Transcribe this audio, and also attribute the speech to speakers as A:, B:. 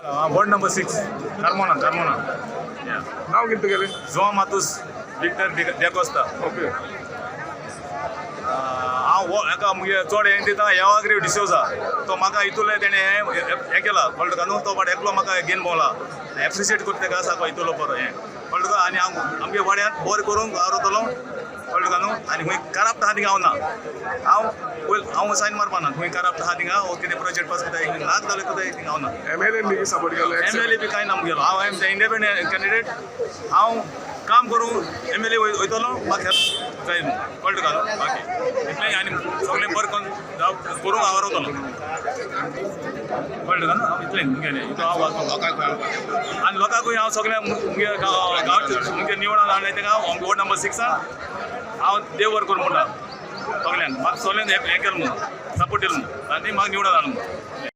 A: Ward number 6 Carmona.
B: नाव कितें तुगेलें?
A: João Matos Victor de Costa.
B: Okay.
A: हांव हाका मुगे चड हें दिता एवाग्रीव डिसोजा तो म्हाका हितूले तेणें हें केला कळ्ळें तुका न्हू तो बट एकलो म्हाका घेवन भोंवला एप्रिशिएट करता तेका आसा पळय हितूलो बरो हें कळ्ळें तुका आनी हांव आमगे वाड्यांत बरें करूंक गावतलो कळ्ळें तुका न्हू आनी खंय कराप्ट आहा थिंगा हांव ना हांव सायन मारपा ना खंय कराप्ट आहा थिंगा हो कितें प्रोजेक्ट पास करता नाक जालें करता थिंगा हांव ना
B: MLA बी सपोर्ट केलो.
A: MLA बी कांय ना मुगेलो हांव एम इंडिपेंडंट कॅन्डिडेट हांव काम करूं MLA वयतलो म्हाका जाय कळ्ळें तुका न्हू बाकी इतलें आनी सगळें बरें करूंक हांव रावतलो कळ्ळें तुका न्हू हांव इतलें मुगेलें हितून हांव आनी लोकांकूय हांव सगळ्या मुगे गांवचे मुगे निवडून हाडलें तेका हांव वॉर्ड नंबर 6 हांव देव बरें करूं म्हणटा सगळ्यांक म्हाका सगळ्यांक हें केलें म्हणून सपोर्ट दिलो म्हणून आनी म्हाका निवडून हाडलो म्हणून